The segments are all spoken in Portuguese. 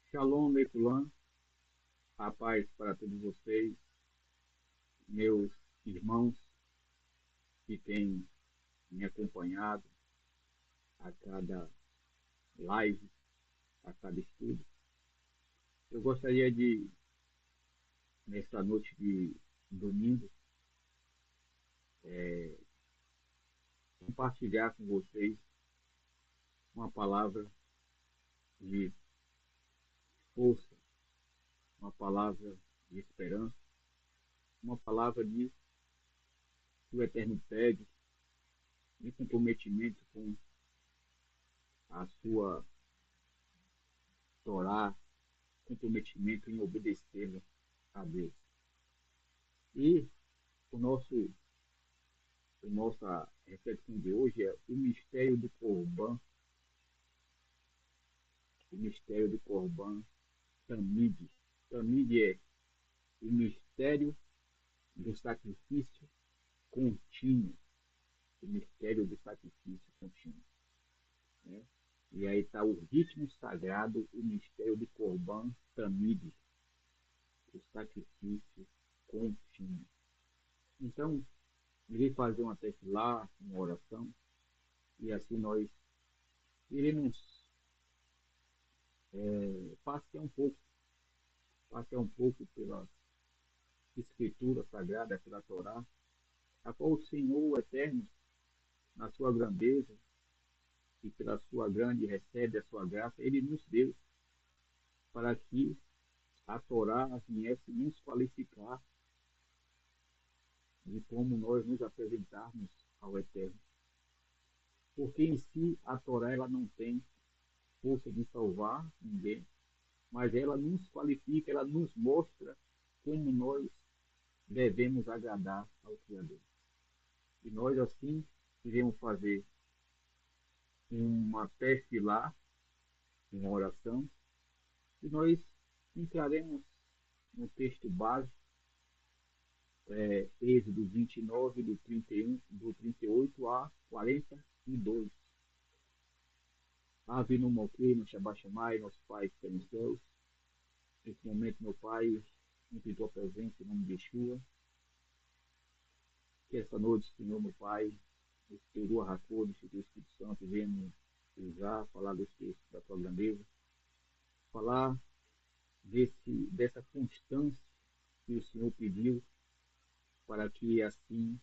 Shalom, Leitulan, a paz para todos vocês, meus irmãos que têm me acompanhado a cada live, a cada estudo. Eu gostaria de, nesta noite de domingo, compartilhar com vocês uma palavra de força, uma palavra de esperança, uma palavra que o Eterno pede, de comprometimento com a sua Torá, comprometimento em obedecê-la a Deus. E o nosso, a nossa reflexão de hoje é o mistério do Corban, o mistério do Corban Tamid. Tamid é o mistério do sacrifício contínuo, o mistério do sacrifício contínuo. Né? E aí está o ritmo sagrado, o mistério do Corban Tamid, o sacrifício contínuo. Então, irei fazer uma tefilá, uma oração, e assim nós iremos passear um pouco pela Escritura Sagrada, pela Torá, a qual o Senhor o Eterno, na sua grandeza e pela sua grande recebe a sua graça, ele nos deu para que a Torá viesse nos qualificar de como nós nos apresentarmos ao Eterno. Porque em si a Torá ela não tem força de salvar ninguém, mas ela nos qualifica, ela nos mostra como nós devemos agradar ao Criador. E nós assim iremos fazer uma tefilá, uma oração, e nós entraremos no texto básico, Êxodo 29, do 31, do 38 a 42. Ave no Moquei, no Shabbat nosso Pai que está nos céus. Nesse momento, meu Pai, entre tua presença, em nome de Yeshua. Que essa noite, Senhor, meu Pai, o teu Ruach HaKodesh, o teu Espírito Santo, venha me usar, falar dos textos da tua grandeza, falar dessa constância que o Senhor pediu para que assim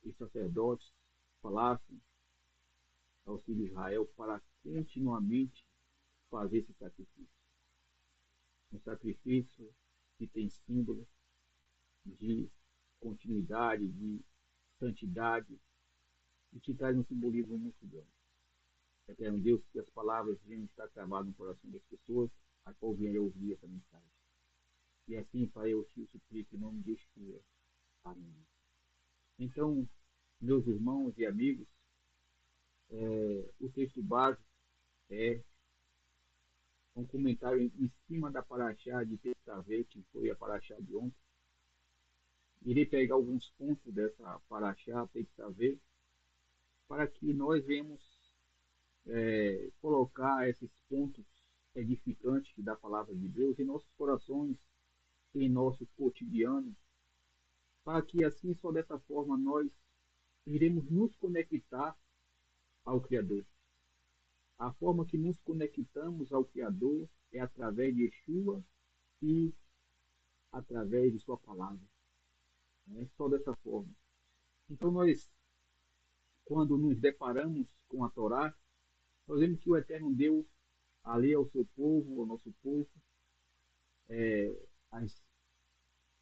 os sacerdotes falassem ao filho de Israel para continuamente fazer esse sacrifício. Um sacrifício que tem símbolo de continuidade, de santidade, e que traz um simbolismo muito grande. Eterno Deus, que as palavras venham estar gravadas no coração das pessoas, a qual venham ouvir essa mensagem. E assim, Pai, eu te suplico em nome de Yeshua. Amém. Então, meus irmãos e amigos, o texto básico é um comentário em cima da paraxá de Tetzaveh, que foi a paraxá de ontem. Irei pegar alguns pontos dessa paraxá Tetzaveh para que nós venhamos colocar esses pontos edificantes da palavra de Deus em nossos corações, em nosso cotidiano, para que assim, só dessa forma, nós iremos nos conectar ao Criador. A forma que nos conectamos ao Criador é através de Yeshua e através de sua palavra. É só dessa forma. Então, nós, quando nos deparamos com a Torá, nós vemos que o Eterno deu ali ao seu povo, ao nosso povo, as,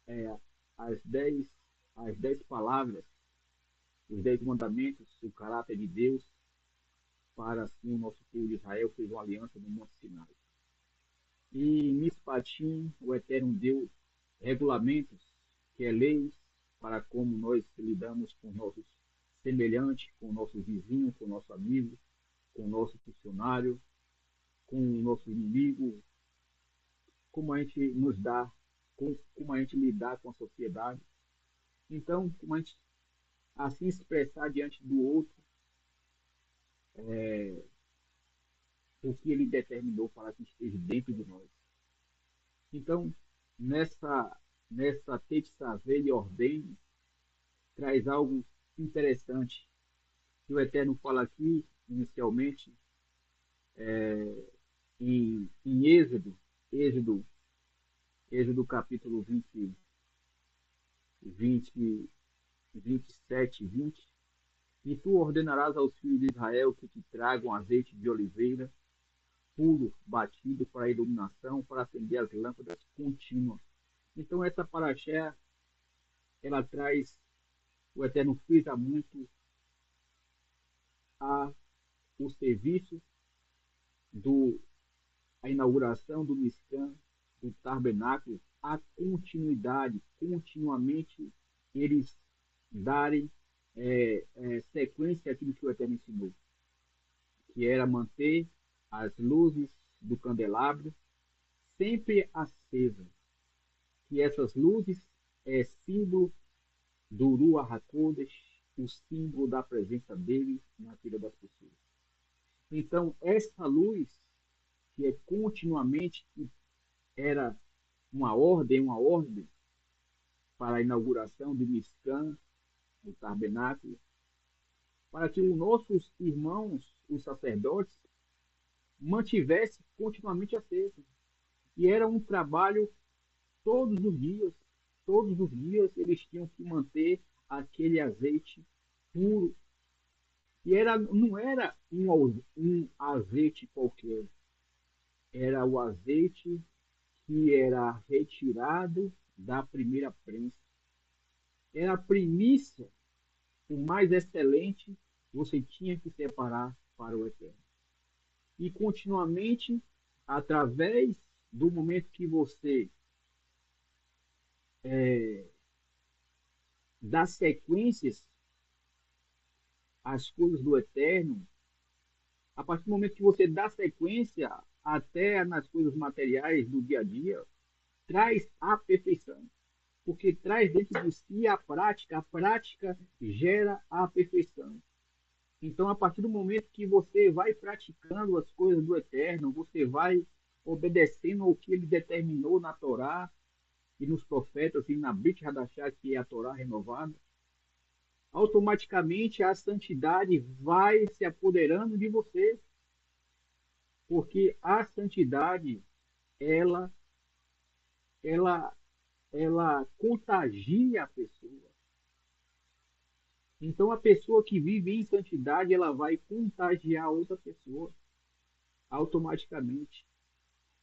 é, as, dez, as 10 palavras, os 10 mandamentos, o caráter de Deus, para assim o nosso povo de Israel fez uma aliança no Monte Sinai. E em Mispatim, o Eterno deu regulamentos, que é leis, para como nós lidamos com nossos semelhantes, com o nosso vizinho, com o nosso amigo, com o nosso funcionário, com o nosso inimigo, como a gente nos dá, como a gente lidar com a sociedade. Então, como a gente assim expressar diante do outro o que ele determinou para que esteja dentro de nós. Então, nessa terça e ordem, traz algo interessante que o Eterno fala aqui, inicialmente, em Êxodo, Êxodo capítulo 20, 27, 20. E tu ordenarás aos filhos de Israel que te tragam azeite de oliveira puro, batido para a iluminação, para acender as lâmpadas contínuas. Então, essa paraxé, ela traz, o Eterno frisa muito o serviço, do, a inauguração do Mishkan, do tabernáculo, a continuidade, continuamente eles darem sequência àquilo que o Eterno ensinou, que era manter as luzes do candelabro sempre acesas, que essas luzes é símbolo do Ruach HaKodesh, o símbolo da presença dele na vida das pessoas. Então, essa luz, que é continuamente, que era uma ordem para a inauguração do Mishkan, do tabernáculo, para que os nossos irmãos, os sacerdotes, mantivessem continuamente aceso. E era um trabalho todos os dias eles tinham que manter aquele azeite puro. E não era um azeite qualquer, era o azeite que era retirado da primeira prensa. Era a primícia, o mais excelente, você tinha que separar para o Eterno. E continuamente, através do momento que você dá sequências às coisas do Eterno, a partir do momento que você dá sequência até nas coisas materiais do dia a dia, traz a perfeição. Porque traz dentro de si a prática gera a perfeição. Então, a partir do momento que você vai praticando as coisas do Eterno, você vai obedecendo ao que ele determinou na Torá e nos profetas e na Brit Hadashah, que é a Torá renovada, automaticamente a santidade vai se apoderando de você, porque a santidade ela ela ela contagia a pessoa. Então a pessoa que vive em santidade, ela vai contagiar outra pessoa automaticamente.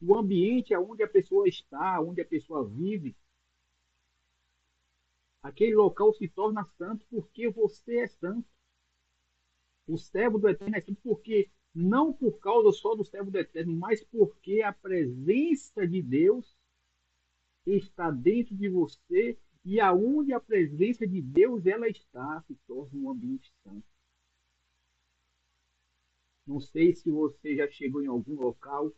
O ambiente onde a pessoa está, onde a pessoa vive, aquele local se torna santo porque você é santo. O servo do Eterno é santo porque, não por causa só do servo do Eterno, mas porque a presença de Deus está dentro de você e aonde a presença de Deus ela está, se torna um ambiente santo. Não sei se você já chegou em algum local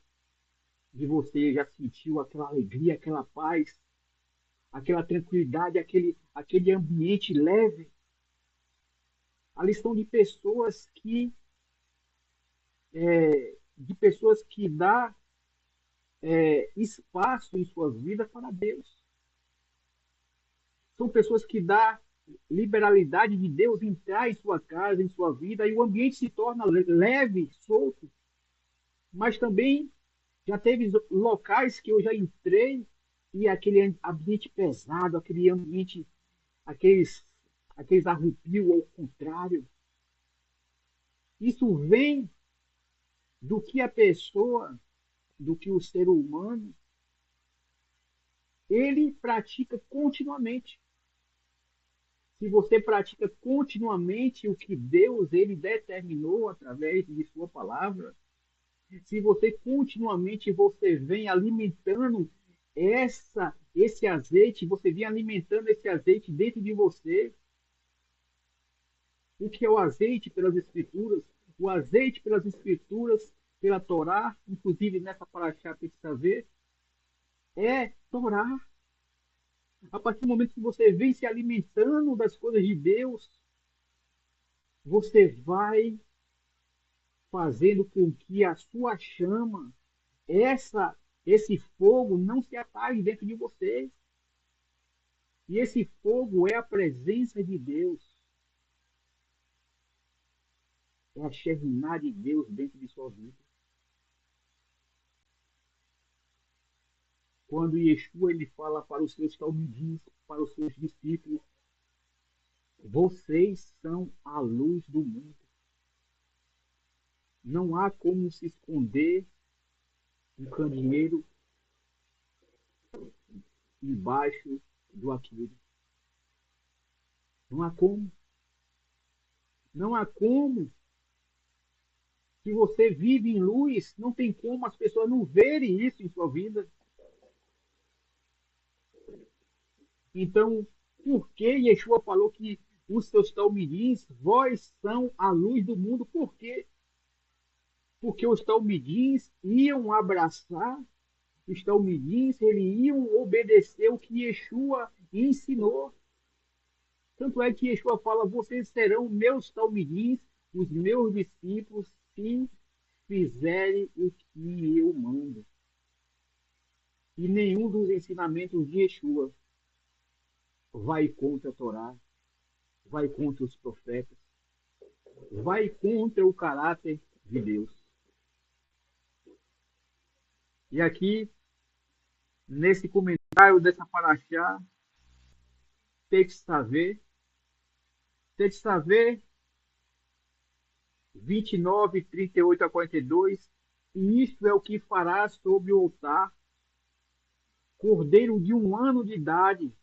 e você já sentiu aquela alegria, aquela paz, aquela tranquilidade, aquele ambiente leve. Ali são de pessoas que dá espaço em suas vidas para Deus. São pessoas que dá liberalidade de Deus entrar em sua casa, em sua vida, e o ambiente se torna leve, solto. Mas também já teve locais que eu já entrei e aquele ambiente pesado, aquele ambiente, aqueles arrepios ao contrário. Isso vem do que a pessoa, do que o ser humano, ele pratica continuamente. Se você pratica continuamente o que Deus ele determinou através de sua palavra, se você continuamente você vem alimentando esse azeite, você vem alimentando esse azeite dentro de você. O que é o azeite pelas escrituras? O azeite pelas escrituras, pela Torá, inclusive nessa paraxá tem que saber, é Torá. A partir do momento que você vem se alimentando das coisas de Deus, você vai fazendo com que a sua chama, esse fogo não se apague dentro de você. E esse fogo é a presença de Deus. É a Shekinah de Deus dentro de sua vida. Quando Yeshua ele fala para os seus talmidim, para os seus discípulos, vocês são a luz do mundo. Não há como se esconder um candeeiro embaixo do aquilo. Não há como. Não há como. Se você vive em luz, não tem como as pessoas não verem isso em sua vida. Então, por que Yeshua falou que os seus talmidins, vós são a luz do mundo? Por quê? Porque os talmidins iam abraçar, os talmidins, eles iam obedecer o que Yeshua ensinou. Tanto é que Yeshua fala, vocês serão meus talmidins, os meus discípulos, se fizerem o que eu mando. E nenhum dos ensinamentos de Yeshua vai contra a Torá, vai contra os profetas, vai contra o caráter de Deus. E aqui, nesse comentário dessa paraxá, Tetzaveh 29, 38 a 42, e isto é o que fará sobre o altar, cordeiro de 1 ano de idade,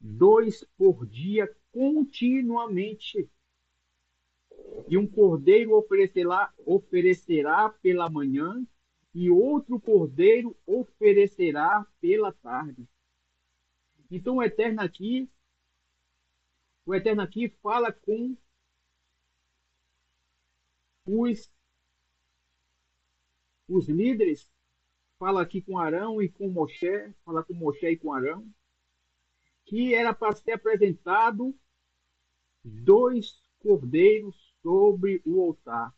2 por dia continuamente, e um cordeiro oferecerá pela manhã, e outro cordeiro oferecerá pela tarde. Então o Eterno aqui fala com os líderes, fala aqui com Arão e com Moshe, fala com Moshe e com Arão, que era para ser apresentado 2 cordeiros sobre o altar.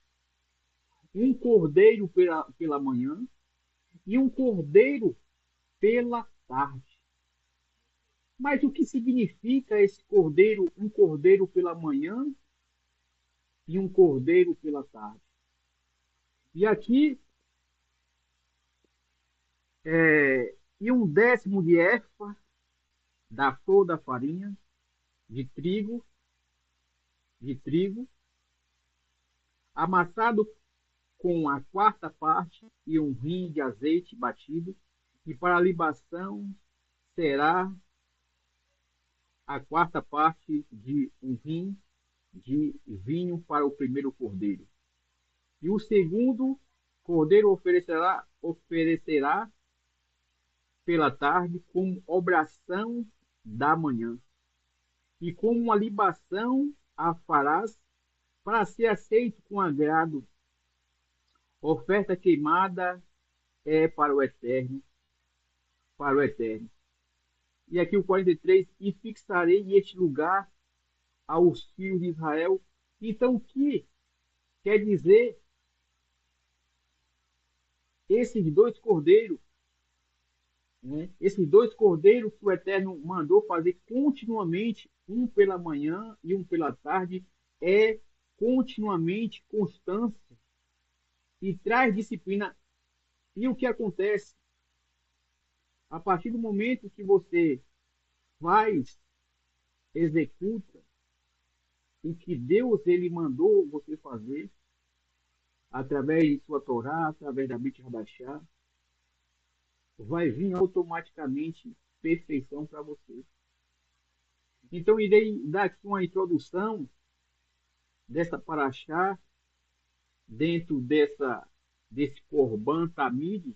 Um cordeiro pela manhã e um cordeiro pela tarde. Mas o que significa esse cordeiro, um cordeiro pela manhã e um cordeiro pela tarde? E aqui, e 1/10 de efa da flor da farinha, de trigo, amassado com a 4ª parte e um rim de azeite batido, e para a libação será a 4ª parte de um rim de vinho para o primeiro cordeiro. E o segundo cordeiro oferecerá pela tarde como obração da manhã. E como uma libação a farás para ser aceito com agrado. Oferta queimada é para o Eterno. E aqui o 43, e fixarei este lugar aos filhos de Israel. Então, o que quer dizer esses 2 cordeiros? Esses 2 cordeiros que o Eterno mandou fazer continuamente, um pela manhã e um pela tarde, é continuamente constância e traz disciplina. E o que acontece? A partir do momento que você executa o que Deus ele mandou você fazer, através de sua Torá, através da Brit Hadashah, vai vir automaticamente perfeição para você. Então, irei dar aqui uma introdução dessa paraxá, dentro desse Corban Tamid.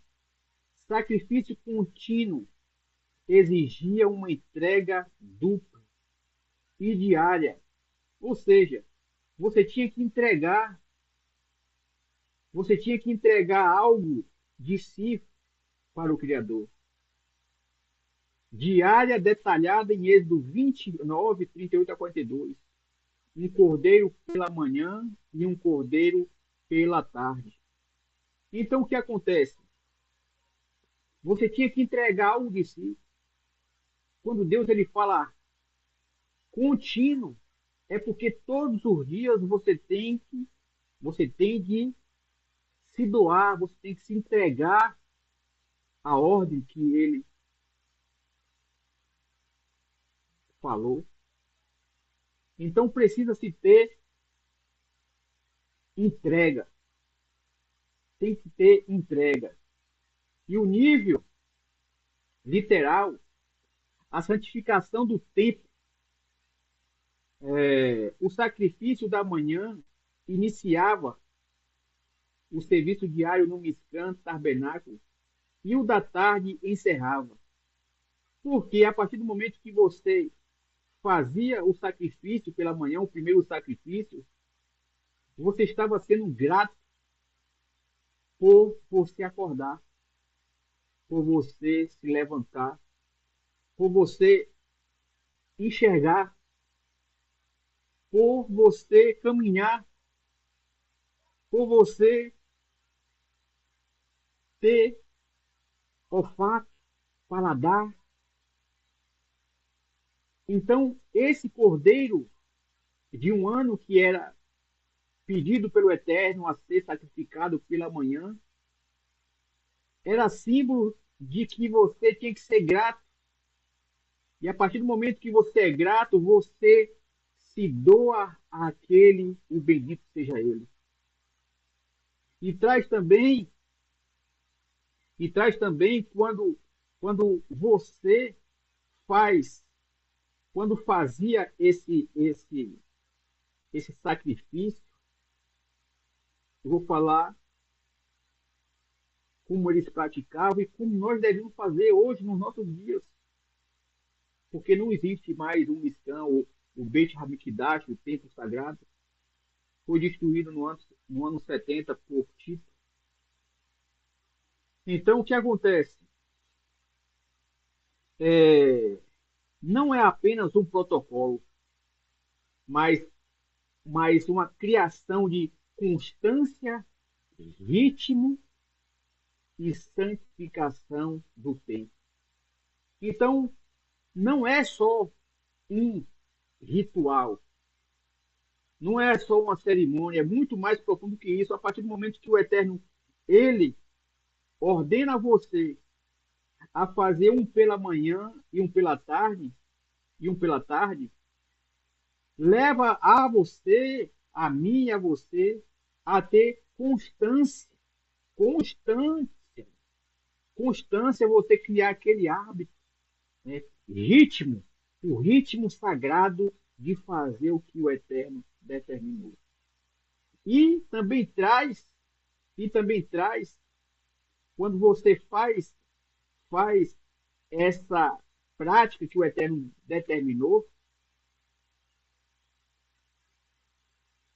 Sacrifício contínuo exigia uma entrega dupla e diária. Ou seja, você tinha que entregar algo de si para o Criador. Diária detalhada em Êxodo 29, 38 a 42. um cordeiro pela manhã e um cordeiro pela tarde. Então, o que acontece? Você tinha que entregar algo de si. Quando Deus ele fala contínuo, é porque todos os dias você tem de se doar, você tem que se entregar à ordem que ele falou. Então precisa se ter entrega, tem que ter entrega. E o nível literal, a santificação do tempo, o sacrifício da manhã iniciava o serviço diário no Mishkan, tabernáculo, e o da tarde encerrava. Porque a partir do momento que você fazia o sacrifício pela manhã, o primeiro sacrifício, você estava sendo grato por você acordar, por você se levantar, por você enxergar, por você caminhar, por você ter olfato, paladar. Então, esse cordeiro de um ano que era pedido pelo Eterno a ser sacrificado pela manhã, era símbolo de que você tinha que ser grato. E a partir do momento que você é grato, você se doa àquele, o bendito seja ele. E traz também, quando você faz, quando fazia esse sacrifício, eu vou falar como eles praticavam e como nós devemos fazer hoje nos nossos dias. Porque não existe mais um Mishkan, ou o Beit HaMikdash, o templo sagrado, foi destruído no ano 70 por Tito. Então, o que acontece? Não é apenas um protocolo, mas, mas uma criação de constância, ritmo e santificação do tempo. Então, não é só um ritual, não é só uma cerimônia, é muito mais profundo que isso. A partir do momento que o Eterno, ele ordena você a fazer um pela manhã e um pela tarde, leva a você, a mim e a você, a ter constância. Constância. Constância é você criar aquele hábito, né? Ritmo, o ritmo sagrado de fazer o que o Eterno determinou. E também traz, quando você faz essa prática que o Eterno determinou,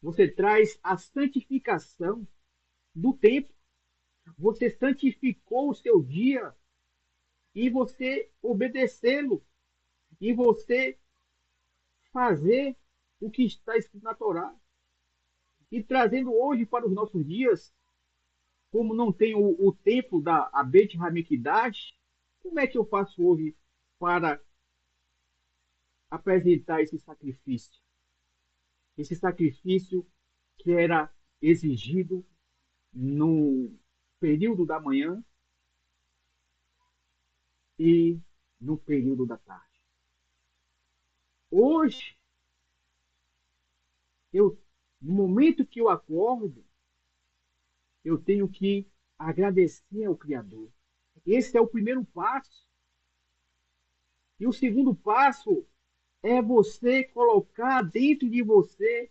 você traz a santificação do tempo. Você santificou o seu dia e você obedecê-lo e você fazer o que está escrito na Torá. E trazendo hoje para os nossos dias, como não tem o templo da Beit HaMikdash, como é que eu faço hoje para apresentar esse sacrifício? Esse sacrifício que era exigido no período da manhã e no período da tarde. Hoje, no momento que eu acordo, eu tenho que agradecer ao Criador. Esse é o primeiro passo. E o segundo passo é você colocar dentro de você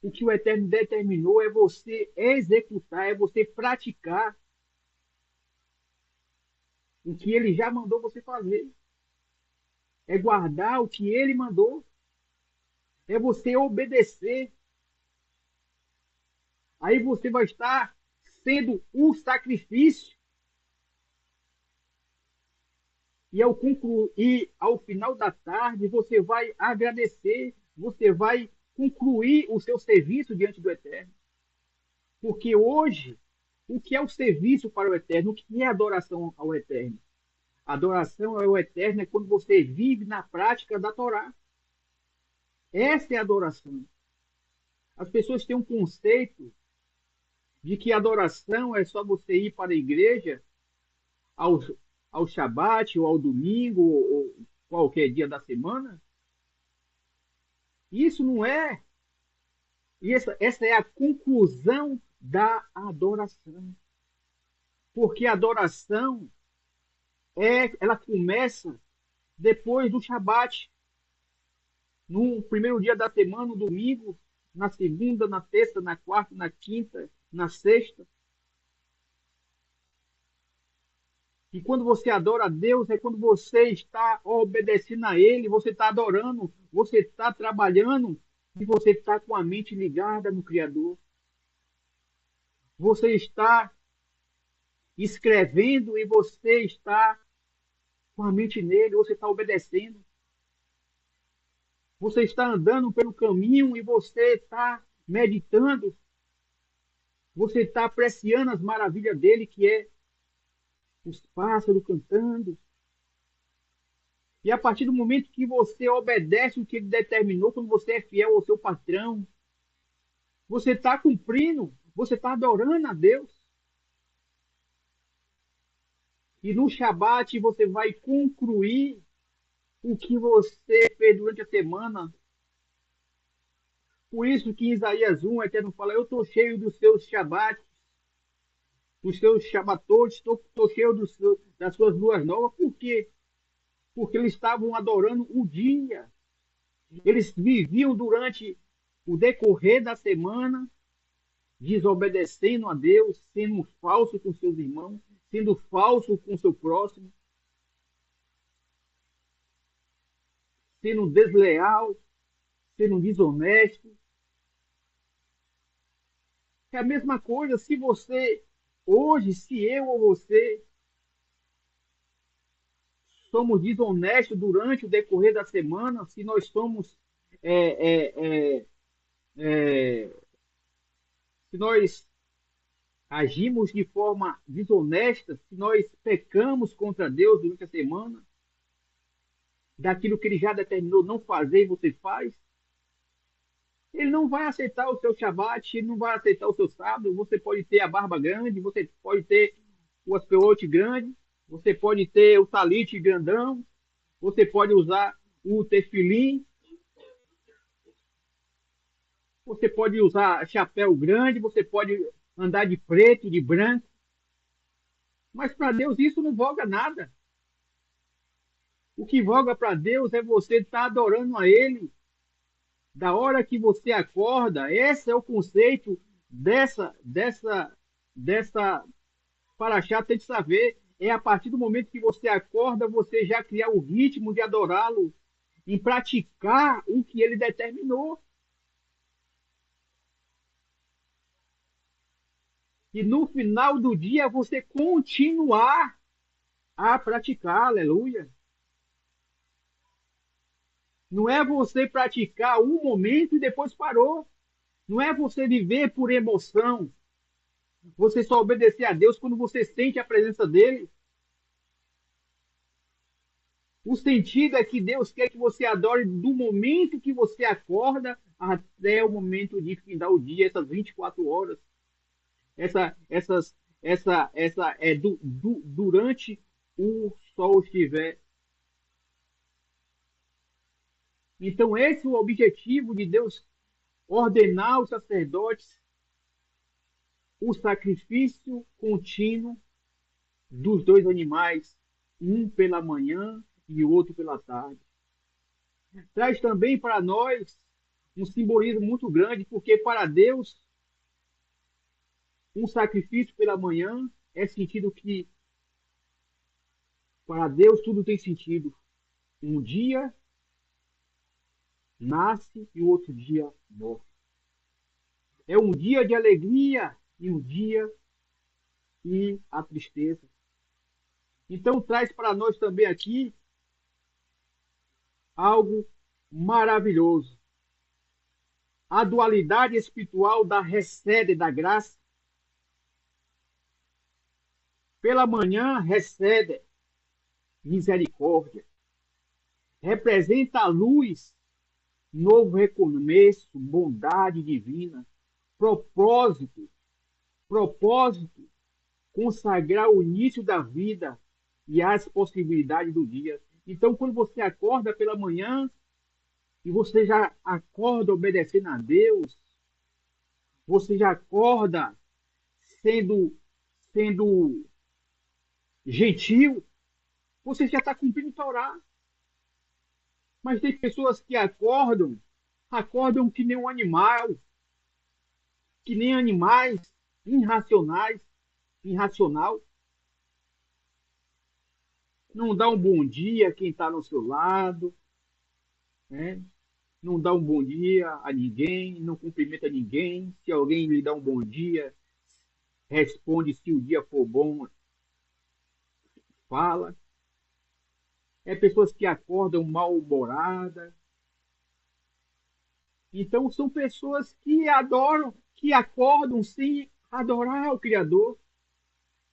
o que o Eterno determinou, é você executar, é você praticar o que ele já mandou você fazer. É guardar o que ele mandou. É você obedecer. Aí você vai estar sendo o sacrifício. E ao final da tarde, você vai agradecer, você vai concluir o seu serviço diante do Eterno. Porque hoje, o que é o serviço para o Eterno? O que é adoração ao Eterno? Adoração ao Eterno é quando você vive na prática da Torá. Essa é a adoração. As pessoas têm um conceito de que adoração é só você ir para a igreja ao, ao Shabat ou ao domingo ou qualquer dia da semana. Isso não é. E essa é a conclusão da adoração. Porque a adoração ela começa depois do Shabat, no primeiro dia da semana, no domingo, na segunda, na terça, na quarta, na quinta, na sexta. E quando você adora a Deus, é quando você está obedecendo a Ele, você está adorando, você está trabalhando e você está com a mente ligada no Criador. Você está escrevendo e você está com a mente nele, você está obedecendo. Você está andando pelo caminho e você está meditando. Você está apreciando as maravilhas dele, que é os pássaros cantando. E a partir do momento que você obedece o que ele determinou, quando você é fiel ao seu patrão, você está cumprindo, você está adorando a Deus. E no Shabat você vai concluir o que você fez durante a semana. Por isso que em Isaías 1, o Eterno fala, eu estou cheio dos seus Shabats, dos seus Shabbatot, estou cheio das suas luas novas. Por quê? Porque eles estavam adorando o dia. Eles viviam durante o decorrer da semana, desobedecendo a Deus, sendo falso com seus irmãos, sendo falso com seu próximo, sendo desleal, sendo desonesto. É a mesma coisa se você, hoje, se eu ou você somos desonestos durante o decorrer da semana, se nós somos, é, é, é, se nós agimos de forma desonesta, se nós pecamos contra Deus durante a semana, daquilo que ele já determinou não fazer e você faz, ele não vai aceitar o seu Shabat, ele não vai aceitar o seu sábado. Você pode ter a barba grande, você pode ter o aspeote grande, você pode ter o talite grandão, você pode usar o tefilim, você pode usar chapéu grande, você pode andar de preto, de branco. Mas para Deus isso não voga nada. O que voga para Deus é você estar adorando a Ele. Da hora que você acorda, esse é o conceito dessa paraxá, tem que saber. É a partir do momento que você acorda, você já criar o ritmo de adorá-lo, em praticar o que ele determinou. E no final do dia você continuar a praticar, aleluia. Não é você praticar um momento e depois parou. Não é você viver por emoção. Você só obedecer a Deus quando você sente a presença dele. O sentido é que Deus quer que você adore do momento que você acorda até o momento de findar o dia, essas 24 horas. Essa é durante o sol estiver. Então, esse é o objetivo de Deus ordenar aos sacerdotes o sacrifício contínuo dos dois animais, um pela manhã e o outro pela tarde. Traz também para nós um simbolismo muito grande, porque para Deus, um sacrifício pela manhã é sentido que, para Deus, tudo tem sentido. Um dia nasce e o outro dia morre. É um dia de alegria e um dia e a tristeza. Então traz para nós também aqui algo maravilhoso. A dualidade espiritual da recebe da graça. Pela manhã recebe misericórdia. Representa a luz, novo recomeço, bondade divina, propósito, propósito, consagrar o início da vida e as possibilidades do dia. Então, quando você acorda pela manhã e você já acorda obedecendo a Deus, você já acorda sendo gentil, você já está cumprindo o Torá. Mas tem pessoas que acordam que nem um animal, que nem animais irracionais, irracional. Não dá um bom dia a quem está no seu lado, né? Não dá um bom dia a ninguém, não cumprimenta ninguém. Se alguém lhe dá um bom dia, responde se o dia for bom, fala. É pessoas que acordam mal-humoradas. Então, são pessoas que adoram, que acordam sem adorar o Criador,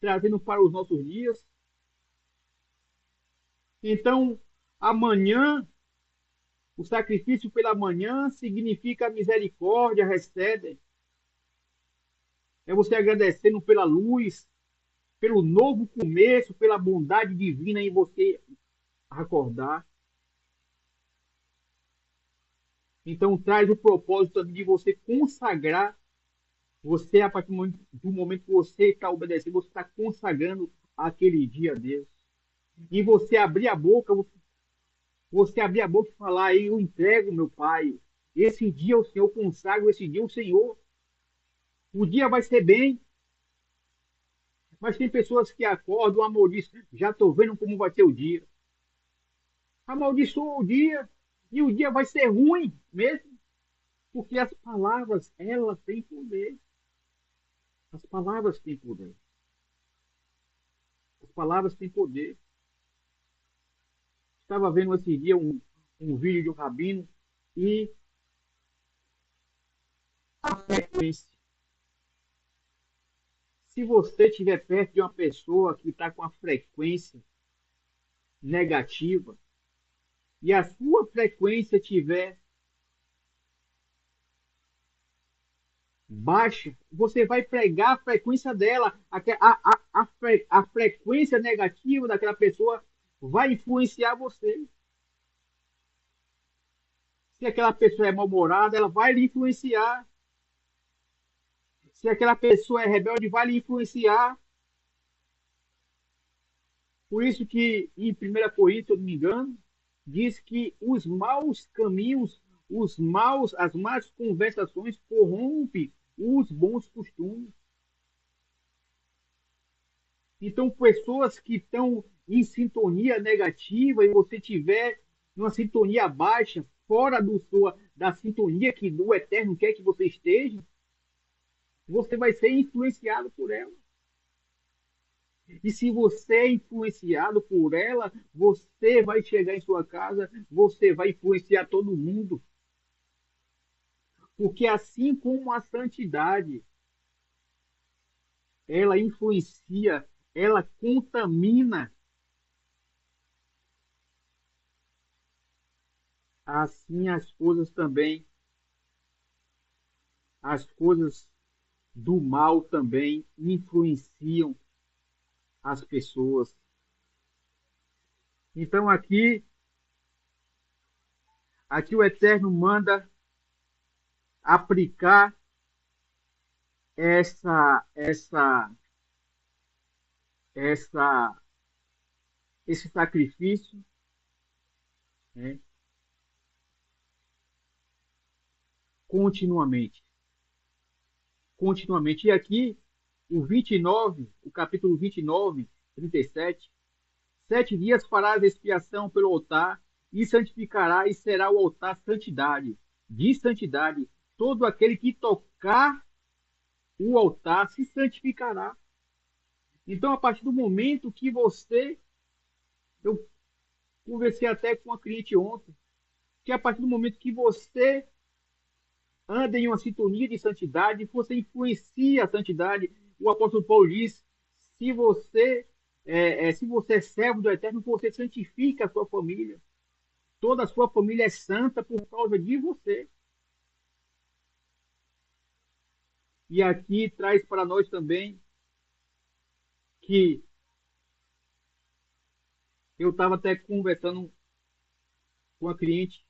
trazendo para os nossos dias. Então, amanhã, o sacrifício pela manhã significa misericórdia, recebe. É você agradecendo pela luz, pelo novo começo, pela bondade divina em você acordar. Então, traz o propósito também de você consagrar. Você, a partir do momento que você está obedecendo, você está consagrando aquele dia a Deus. E você abrir a boca, você abrir a boca e falar, eu entrego, meu Pai. Esse dia o Senhor, consagro esse dia o Senhor. O dia vai ser bem. Mas tem pessoas que acordam, amaldiçoam. Já estou vendo como vai ser o dia. Amaldiçoa o dia. E o dia vai ser ruim mesmo. Porque as palavras, elas têm poder. As palavras têm poder. As palavras têm poder. Estava vendo esse dia um vídeo de um rabino e a frequência. Se você estiver perto de uma pessoa que está com a frequência negativa e a sua frequência estiver baixa, você vai pregar a frequência dela, a frequência negativa daquela pessoa vai influenciar você. Se aquela pessoa é mal-humorada, ela vai lhe influenciar. Se aquela pessoa é rebelde, vai lhe influenciar. Por isso que em 1 Coríntios, se eu não me engano, diz que os maus caminhos, as más conversações corrompem os bons costumes. Então, pessoas que estão em sintonia negativa e você tiver numa sintonia baixa, fora da sintonia que o Eterno quer que você esteja, você vai ser influenciado por ela. E se você é influenciado por ela, você vai chegar em sua casa, você vai influenciar todo mundo. Porque assim como a santidade, ela influencia, ela contamina, assim as coisas também, as coisas do mal também influenciam as pessoas. Então aqui o Eterno manda aplicar essa, essa, essa, esse sacrifício, né, continuamente. Continuamente. E aqui, o capítulo 29, 37, 7 dias farás expiação pelo altar e santificará e será o altar santidade, de santidade. Todo aquele que tocar o altar se santificará. Então, a partir do momento que eu conversei até com uma cliente ontem, que a partir do momento que você anda em uma sintonia de santidade, você influencia a santidade. O apóstolo Paulo diz: se você se você é servo do Eterno, você santifica a sua família. Toda a sua família é santa por causa de você. E aqui traz para nós também que eu estava até conversando com a cliente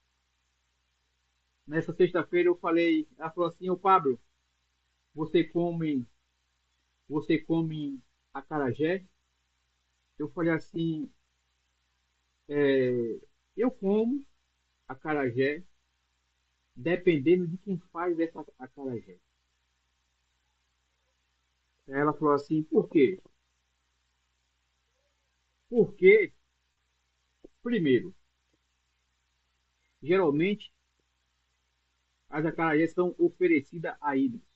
nessa sexta-feira. Eu falei, ela falou assim: ô Pablo, você come, você come acarajé? Eu falei assim: é, eu como acarajé dependendo de quem faz essa acarajé. Ela falou assim: por quê? Porque, primeiro, geralmente as acarajés são oferecidas a ídolos.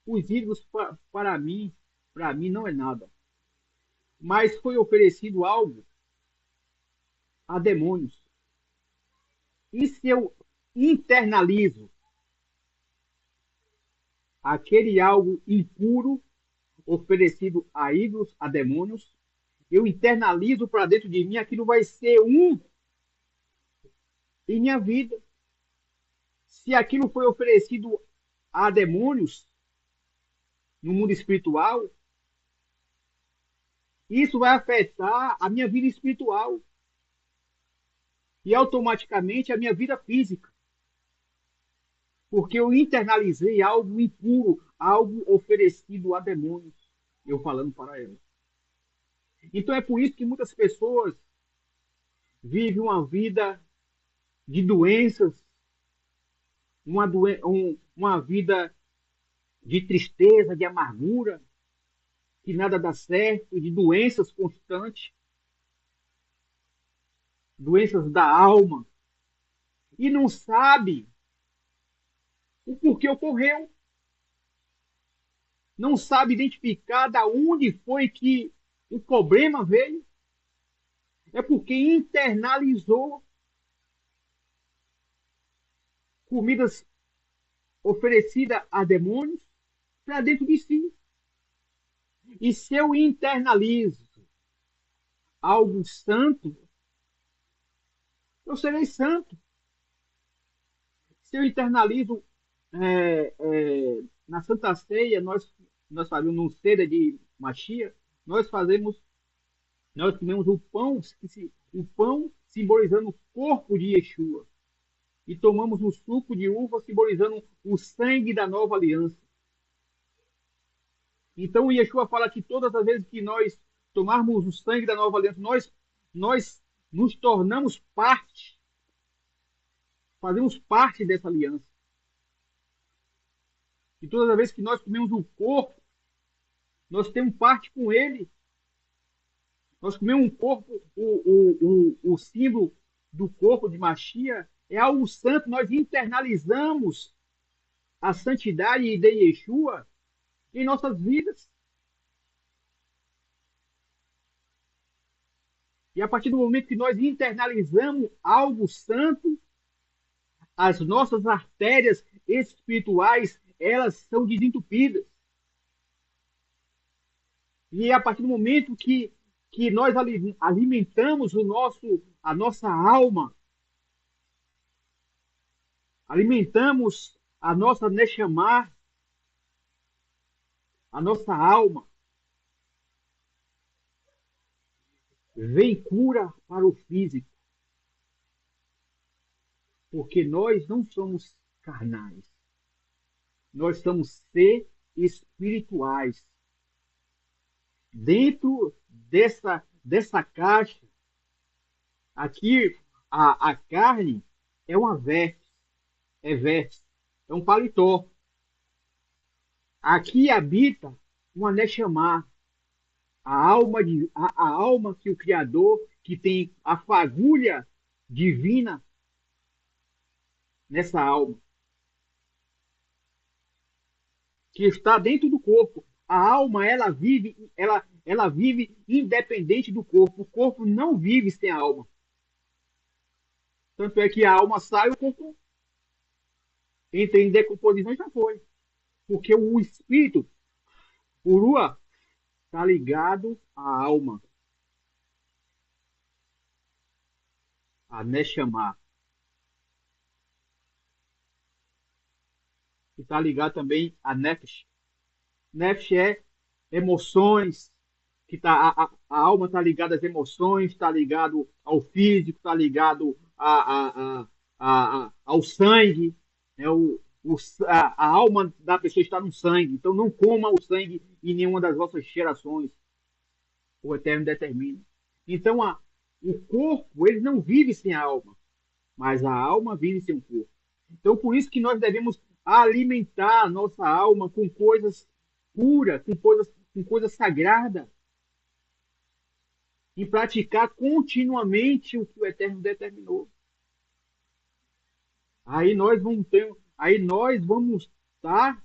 Os ídolos, para mim não é nada. Mas foi oferecido algo a demônios. E se eu internalizo aquele algo impuro oferecido a ídolos, a demônios, eu internalizo para dentro de mim, aquilo vai ser em minha vida. Se aquilo foi oferecido a demônios no mundo espiritual, isso vai afetar a minha vida espiritual e automaticamente a minha vida física, porque eu internalizei algo impuro, algo oferecido a demônios, eu falando para ela. Então é por isso que muitas pessoas vivem uma vida de doenças, uma vida de tristeza, de amargura, que nada dá certo, de doenças constantes, doenças da alma, e não sabe o porquê ocorreu, não sabe identificar da onde foi que o problema veio. É porque internalizou comidas oferecidas a demônios para dentro de si. E se eu internalizo algo santo, eu serei santo. Se eu internalizo na Santa Ceia, nós fazemos no ceia de Machia, nós fazemos, nós comemos o pão simbolizando o corpo de Yeshua. E tomamos o suco de uva simbolizando o sangue da nova aliança. Então, Yeshua fala que todas as vezes que nós tomarmos o sangue da nova aliança, nós nos tornamos parte, fazemos parte dessa aliança. E todas as vezes que nós comemos o corpo, nós temos parte com ele. Nós comemos um corpo, o símbolo do corpo de Machia é algo santo. Nós internalizamos a santidade de Yeshua em nossas vidas. E a partir do momento que nós internalizamos algo santo, as nossas artérias espirituais, elas são desentupidas. E é a partir do momento que nós alimentamos a nossa alma, alimentamos a nossa Neshama, a nossa alma, vem cura para o físico. Porque nós não somos carnais. Nós somos seres espirituais. Dentro dessa caixa, aqui a carne é uma vértice, é um paletó. Aqui habita uma Neshama, a alma que o Criador, que tem a fagulha divina nessa alma, que está dentro do corpo. A alma, ela vive independente do corpo. O corpo não vive sem a alma. Tanto é que a alma sai, o corpo entra em decomposição, já foi. Porque o espírito, o Rua, está ligado à alma, a Neshama. E está ligado também a Nefesh. Nefesh é emoções, que tá, a alma está ligada às emoções, está ligado ao físico, está ligado ao sangue. Né? A alma da pessoa está no sangue. Então não coma o sangue em nenhuma das vossas gerações. O Eterno determina. Então o corpo ele não vive sem a alma, mas a alma vive sem o corpo. Então por isso que nós devemos alimentar a nossa alma com coisas puras, com coisas sagradas e praticar continuamente o que o Eterno determinou. Aí nós vamos estar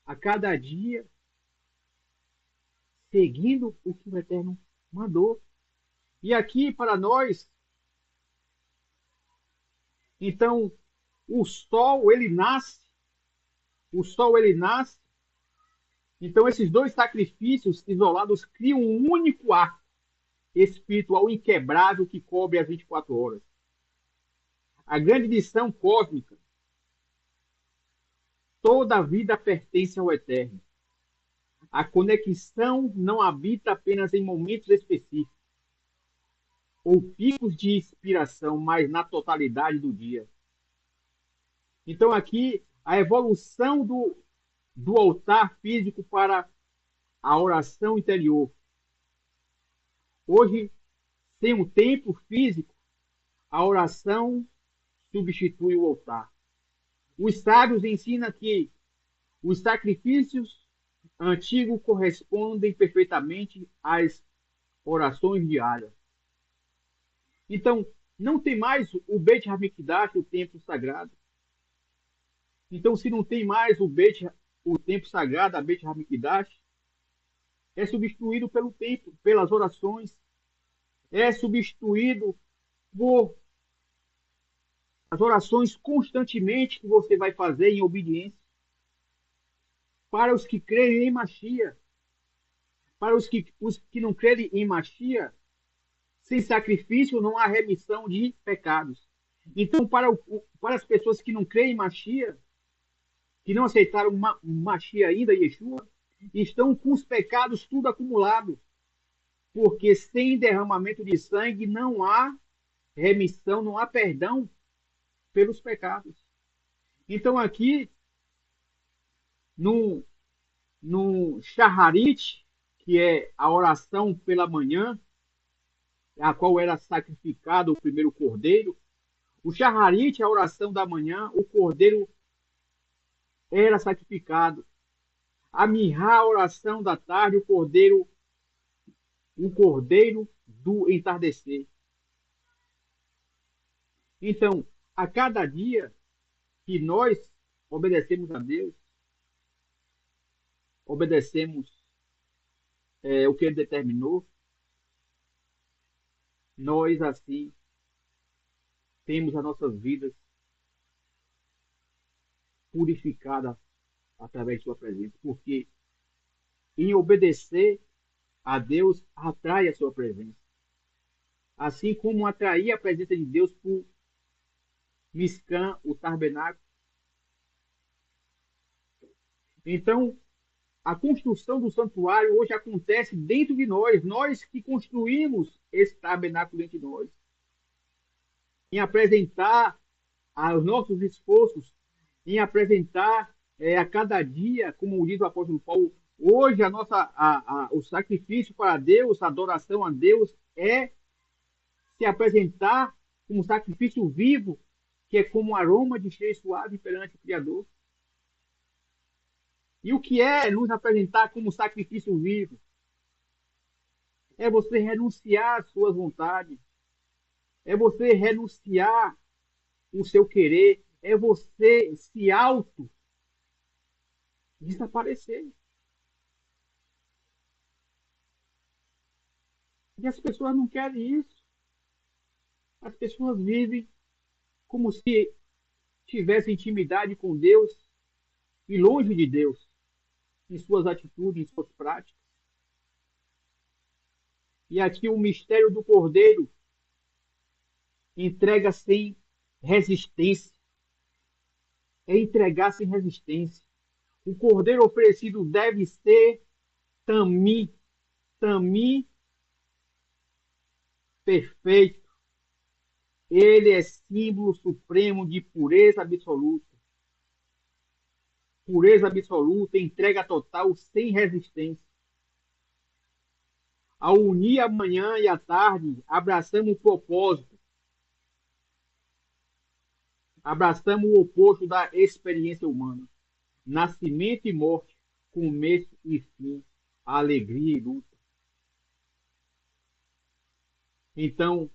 a cada dia seguindo o que o Eterno mandou. E aqui para nós, então, o sol ele nasce, o sol ele nasce. Então esses dois sacrifícios isolados criam um único arco espiritual inquebrável que cobre as 24 horas. A grande lição cósmica, toda a vida pertence ao Eterno. A conexão não habita apenas em momentos específicos ou picos de inspiração, mas na totalidade do dia. Então, aqui, a evolução do altar físico para a oração interior. Hoje, sem o tempo físico, a oração substitui o altar. Os sábios ensinam que os sacrifícios antigos correspondem perfeitamente às orações diárias. Então, não tem mais o Beit HaMikdash, o templo sagrado. Então, se não tem mais o templo sagrado, a Beit HaMikdash, é substituído pelo templo, pelas orações, é substituído por as orações constantemente que você vai fazer em obediência. Para os que creem em Machia, para os que não creem em Machia, sem sacrifício não há remissão de pecados. Então, para as pessoas que não creem em Machia, que não aceitaram Machia ainda, Yeshua, estão com os pecados tudo acumulado. Porque sem derramamento de sangue não há remissão, não há perdão pelos pecados. Então, aqui, no, no Shaharit, que é a oração pela manhã, a qual era sacrificado o primeiro cordeiro, o Shaharit, a oração da manhã, o cordeiro era sacrificado. A Mihá, a oração da tarde, o cordeiro do entardecer. Então, a cada dia que nós obedecemos a Deus, obedecemos o que Ele determinou, nós assim temos as nossas vidas purificadas através de Sua presença, porque em obedecer a Deus atrai a Sua presença, assim como atrair a presença de Deus por Mishkan, o tabernáculo. Então, a construção do santuário hoje acontece dentro de nós, nós que construímos esse tabernáculo dentro de nós, em apresentar os nossos esforços, em apresentar a cada dia, como diz o apóstolo Paulo, hoje o sacrifício para Deus, a adoração a Deus é se apresentar como sacrifício vivo, que é como um aroma de cheiro suave perante o Criador. E o que é nos apresentar como sacrifício vivo? É você renunciar às suas vontades, é você renunciar o seu querer, é você se auto desaparecer. E as pessoas não querem isso. As pessoas vivem como se tivesse intimidade com Deus e longe de Deus, em suas atitudes, em suas práticas. E aqui o mistério do Cordeiro entrega sem resistência. É entregar sem resistência. O Cordeiro oferecido deve ser tamim perfeito. Ele é símbolo supremo de pureza absoluta. Pureza absoluta, entrega total, sem resistência. Ao unir a manhã e a tarde, abraçamos o propósito. Abraçamos o oposto da experiência humana. Nascimento e morte, começo e fim, alegria e luta. Então,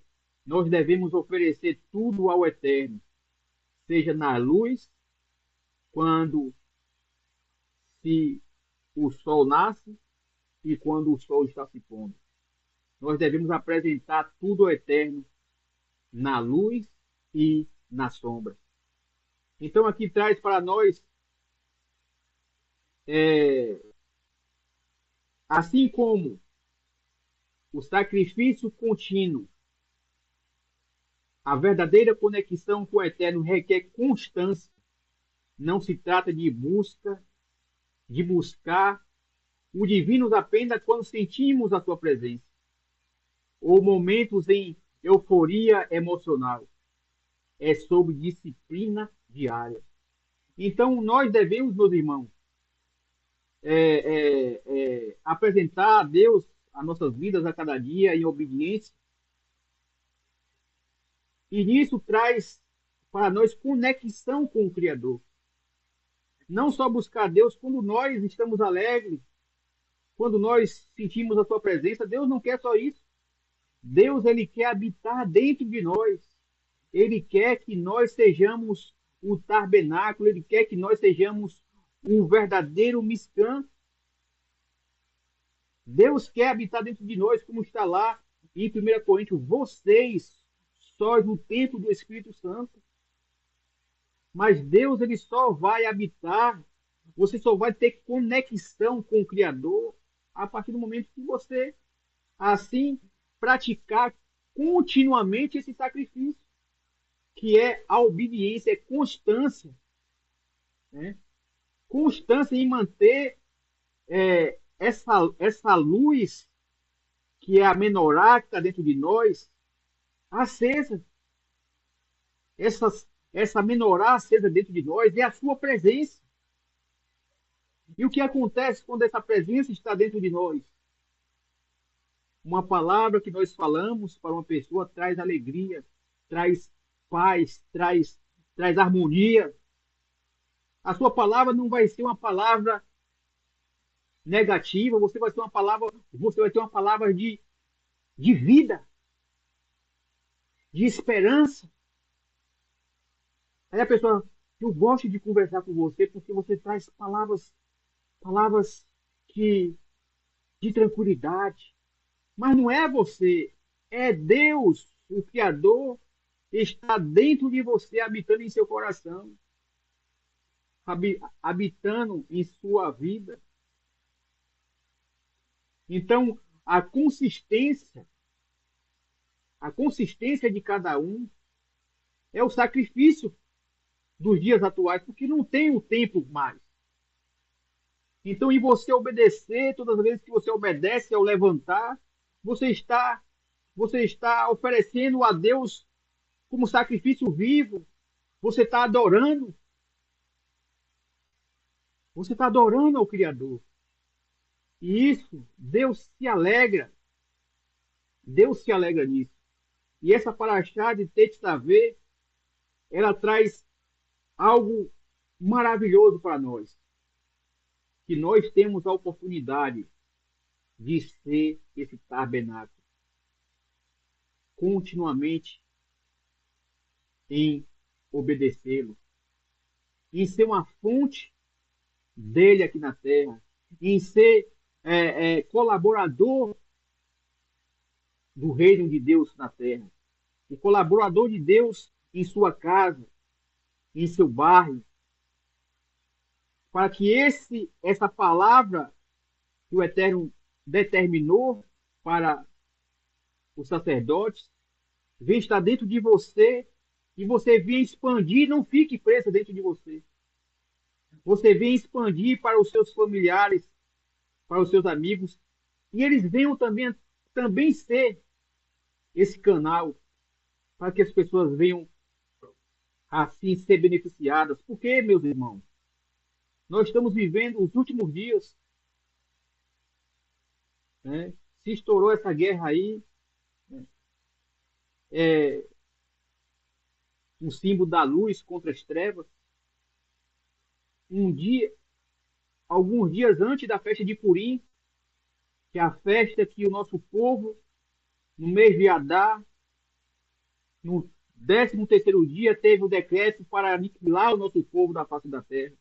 nós devemos oferecer tudo ao Eterno, seja na luz, quando se o sol nasce e quando o sol está se pondo. Nós devemos apresentar tudo ao Eterno na luz e na sombra. Então, aqui traz para nós, assim como o sacrifício contínuo, a verdadeira conexão com o Eterno requer constância. Não se trata de buscar o divino apenas quando sentimos a sua presença, ou momentos em euforia emocional. É sobre disciplina diária. Então, nós devemos, meus irmãos, apresentar a Deus as nossas vidas a cada dia em obediência. E isso traz para nós conexão com o Criador. Não só buscar Deus quando nós estamos alegres, quando nós sentimos a sua presença. Deus não quer só isso. Deus, ele quer habitar dentro de nós. Ele quer que nós sejamos o tabernáculo, ele quer que nós sejamos um verdadeiro Mishkan. Deus quer habitar dentro de nós, como está lá em 1 Coríntios, vocês sois o templo do Espírito Santo. Mas Deus, ele só vai habitar, você só vai ter conexão com o Criador a partir do momento que você, assim, praticar continuamente esse sacrifício, que é a obediência, é constância, né? Constância em manter essa luz, que é a menorá que está dentro de nós, acesa. Essa menorá acesa dentro de nós é a sua presença. E o que acontece quando essa presença está dentro de nós? Uma palavra que nós falamos para uma pessoa traz alegria, traz paz, traz harmonia. A sua palavra não vai ser uma palavra negativa, você vai ter uma palavra de vida, de esperança. Aí a pessoa, eu gosto de conversar com você porque você traz palavras de tranquilidade. Mas não é você, é Deus, o Criador, está dentro de você, habitando em seu coração, habitando em sua vida. Então, a consistência de cada um é o sacrifício dos dias atuais, porque não tem o tempo mais. Então, em você obedecer, todas as vezes que você obedece ao levantar, você está oferecendo a Deus como sacrifício vivo. Você está adorando. Você está adorando ao Criador. E isso, Deus se alegra. Deus se alegra nisso. E essa paraxá de Tetzaveh, ela traz algo maravilhoso para nós. Que nós temos a oportunidade de ser esse tabernáculo. Continuamente em obedecê-lo. Em ser uma fonte dele aqui na terra. Em ser colaborador do reino de Deus na terra. O colaborador de Deus em sua casa. em seu bairro, para que essa palavra que o Eterno determinou para os sacerdotes venha estar dentro de você e você venha expandir, não fique preso dentro de você. Você venha expandir para os seus familiares, para os seus amigos, e eles venham também ser esse canal para que as pessoas venham assim ser beneficiadas. Porque, meus irmãos, nós estamos vivendo os últimos dias, né? Se estourou essa guerra aí, é um símbolo da luz contra as trevas. Um dia, alguns dias antes da festa de Purim, que é a festa que o nosso povo, no mês de Adar, no 13º dia, teve o decreto para aniquilar o nosso povo da face da terra.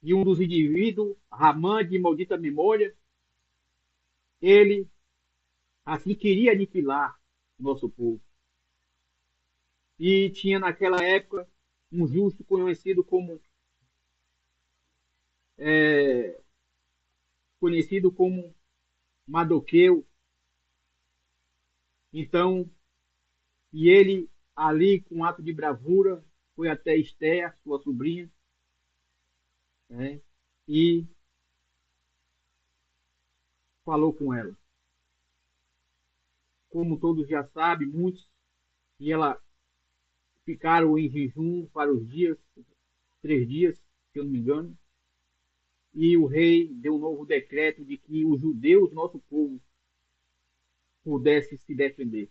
E um dos indivíduos, Ramã, de maldita memória, ele assim queria aniquilar o nosso povo. E tinha naquela época um justo é, conhecido como Mardoqueu. Então, e ele ali com um ato de bravura foi até Esté, sua sobrinha, né, e falou com ela. Como todos já sabem, muitos e ela ficaram em jejum para os dias, 3 dias, se eu não me engano, e o rei deu um novo decreto de que os judeus, nosso povo, pudessem se defender.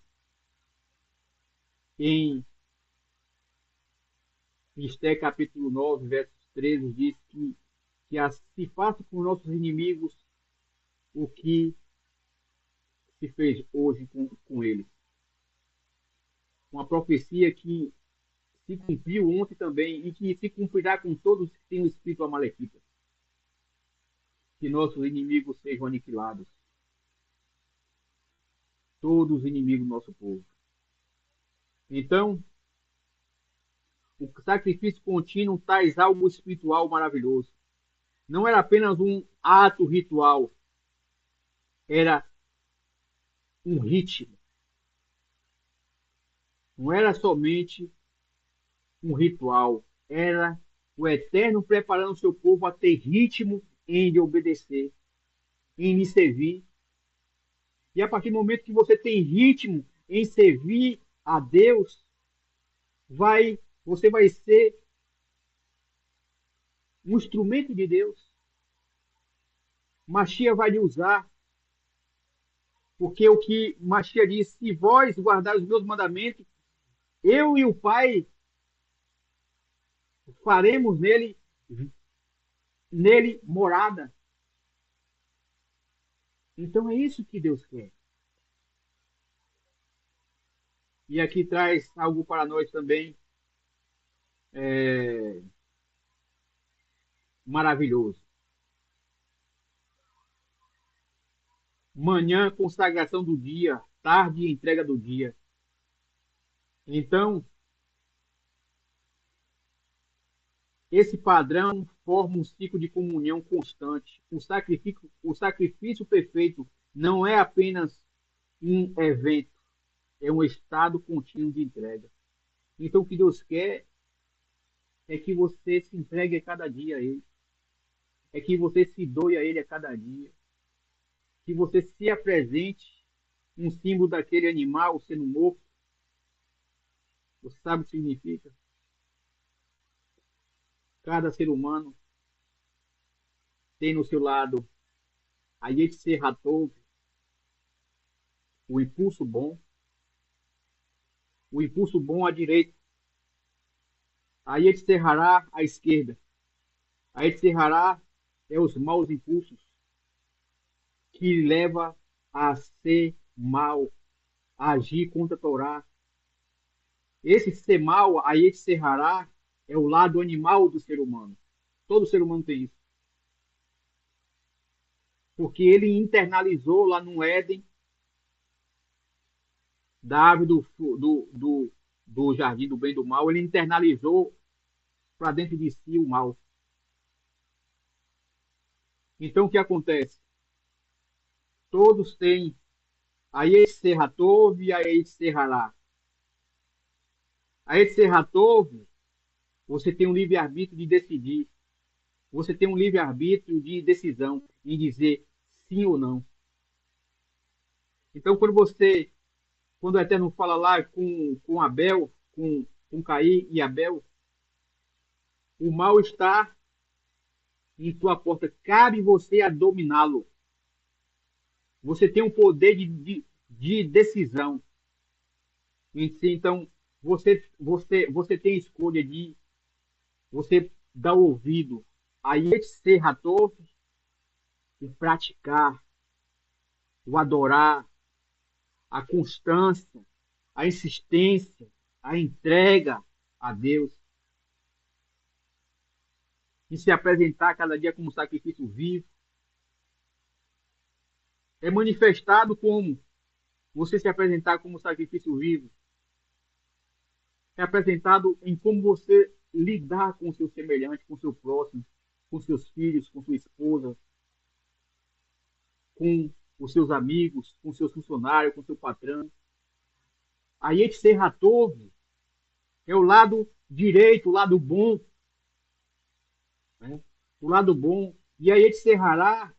Em Esté capítulo 9, versos 13, diz que se faça com nossos inimigos o que se fez hoje com eles. Uma profecia que se cumpriu ontem também e que se cumprirá com todos que têm o espírito amalequita. Que nossos inimigos sejam aniquilados. Todos os inimigos do nosso povo. Então, o sacrifício contínuo traz algo espiritual maravilhoso. Não era apenas um ato ritual, era um ritmo. Não era somente um ritual, era o Eterno preparando o seu povo a ter ritmo em lhe obedecer, em lhe servir. E a partir do momento que você tem ritmo em servir a Deus, você vai ser um instrumento de Deus. Machia vai lhe usar, porque o que Machia diz, se vós guardares os meus mandamentos, eu e o Pai faremos nele morada. Então é isso que Deus quer. E aqui traz algo para nós também maravilhoso. Manhã, consagração do dia, tarde, entrega do dia. Então, esse padrão forma um ciclo de comunhão constante. O sacrifício perfeito não é apenas um evento, é um estado contínuo de entrega. Então, o que Deus quer é que você se entregue a cada dia a Ele, é que você se doe a Ele a cada dia, que você se apresente um símbolo daquele animal sendo morto. Você sabe o que significa? Cada ser humano tem no seu lado a Yetzer Hatov, o impulso bom à direita, a Yetzer Hará à esquerda. A Yetzer Hará é os maus impulsos que leva a ser mal, a agir contra a Torá. Esse ser mal, a Yetzer Hará, é o lado animal do ser humano. Todo ser humano tem isso. Porque ele internalizou lá no Éden da árvore do jardim do bem e do mal, ele internalizou para dentro de si o mal. Então, o que acontece? Todos têm a Yetzer Hatov e a Yetzer Hará. A Yetzer Hatov, você tem um livre-arbítrio de decidir. Você tem um livre-arbítrio de decisão em dizer sim ou não. Então, quando o Eterno fala lá com Abel, com Caim e Abel, o mal está em tua porta. Cabe você a dominá-lo. Você tem um poder de decisão em si. Então, você tem escolha de você dar ouvido a Yetzer Hatov e praticar, o adorar, a constância, a insistência, a entrega a Deus e se apresentar cada dia como sacrifício vivo. É manifestado como você se apresentar como sacrifício vivo. É apresentado em como você lidar com o seu semelhante, com o seu próximo, com seus filhos, com sua esposa, com os seus amigos, com seus funcionários, com seu patrão. A Yetzer Hatov é o lado direito, o lado bom, né? O lado bom. E a Yetzer Hará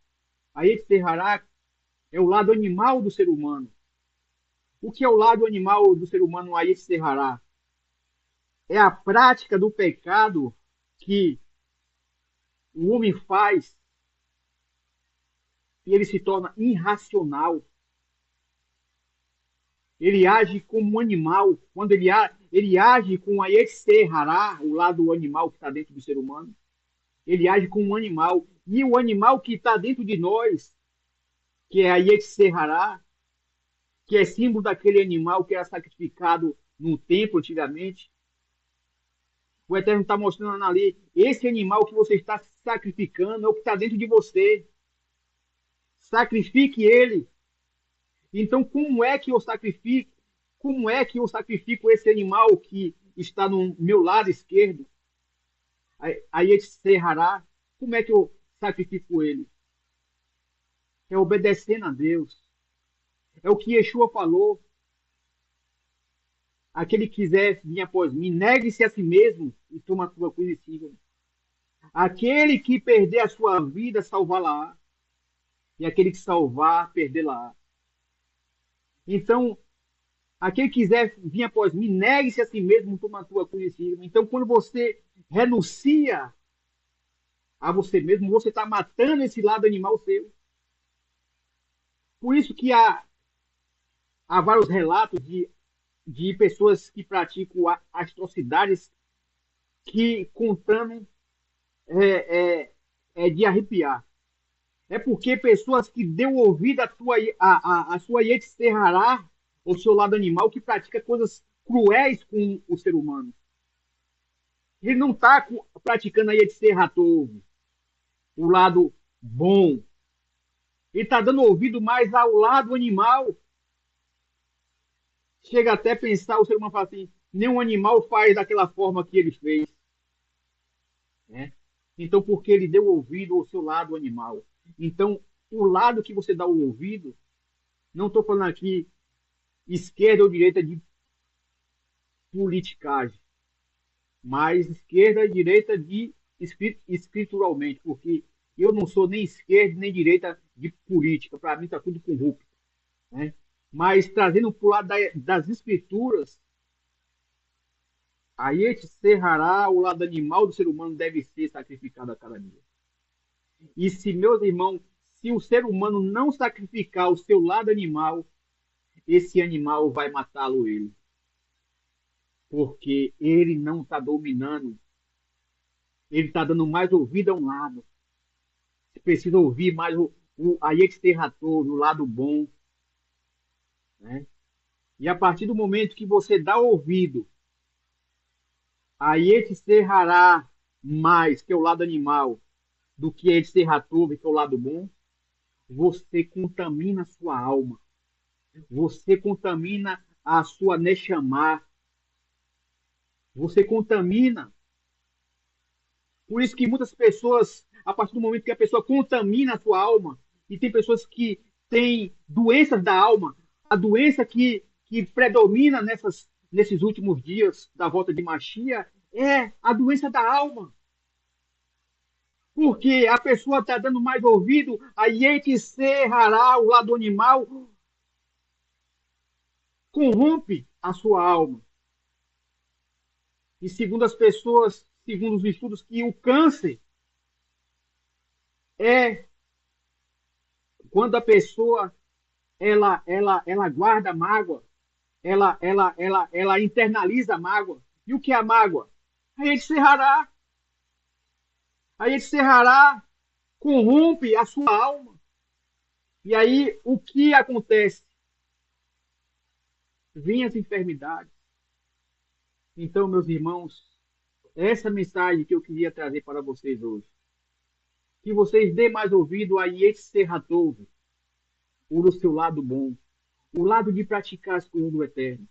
é o lado animal do ser humano. O que é o lado animal do ser humano, a Yetzer Hará? É a prática do pecado que o homem faz e ele se torna irracional. Ele age como um animal. Quando ele age com a Yetzer Hará, o lado animal que está dentro do ser humano, ele age como um animal. E o animal que está dentro de nós, que é a Yetzer Hará, que é símbolo daquele animal que era sacrificado no templo antigamente, o Eterno está mostrando ali, esse animal que você está sacrificando é o que está dentro de você. Sacrifique ele. Então, como é que eu sacrifico? Como é que eu sacrifico esse animal que está no meu lado esquerdo? Aí ele se errará. Como é que eu sacrifico ele? É obedecendo a Deus. É o que Yeshua falou. Aquele que quiser vir após mim, negue-se a si mesmo e toma a sua cruz e siga. Aquele que perder a sua vida, salvá-la. E aquele que salvar, perdê-la. Então, aquele que quiser vir após mim, negue-se a si mesmo, toma a tua cruz e siga. Então, quando você renuncia a você mesmo, você está matando esse lado animal seu. Por isso que há vários relatos de pessoas que praticam atrocidades que contando é de arrepiar. É porque pessoas que deu ouvido a sua Yetzer Hará, o seu lado animal, que pratica coisas cruéis com o ser humano. Ele não está praticando a Yetzer Hatov, o lado bom. Ele está dando ouvido mais ao lado animal. Chega até a pensar, o ser humano fala assim, nenhum animal faz daquela forma que ele fez. Né? Então, porque ele deu ouvido ao seu lado animal. Então, o lado que você dá o ouvido, não estou falando aqui esquerda ou direita de politicagem, mas esquerda e direita de escrituralmente, porque eu não sou nem esquerda nem direita de política, para mim está tudo corrupto. Né? Mas trazendo para o lado das escrituras, a Yetzer Hará, o lado animal do ser humano, deve ser sacrificado a cada dia. E se, meus irmãos, se o ser humano não sacrificar o seu lado animal, esse animal vai matá-lo ele. Porque ele não está dominando. Ele está dando mais ouvido a um lado. Você precisa ouvir mais a Yetzer Hatov, o lado bom. Né? E a partir do momento que você dá ouvido a Yetzer Hará mais, que é o lado animal, do que a Yetzer Hatov, que é o lado bom, você contamina a sua alma. Você contamina a sua Neshama. Você contamina. Por isso que muitas pessoas, a partir do momento que a pessoa contamina a sua alma, e tem pessoas que têm doenças da alma, a doença que predomina nesses últimos dias da volta de Machia é a doença da alma. Porque a pessoa está dando mais ouvido a Yetzer Hará, o lado animal, corrompe a sua alma. E segundo as pessoas, segundo os estudos, que o câncer é quando a pessoa ela guarda mágoa, ela internaliza a mágoa. E o que é a mágoa? Aí ele cerrará, aí ele cerrará, corrompe a sua alma. E aí o que acontece? Vêm as enfermidades. Então, meus irmãos, essa mensagem que eu queria trazer para vocês hoje. Que vocês dêem mais ouvido a Yetzer Hatov, o seu lado bom, o lado de praticar as coisas do Eterno,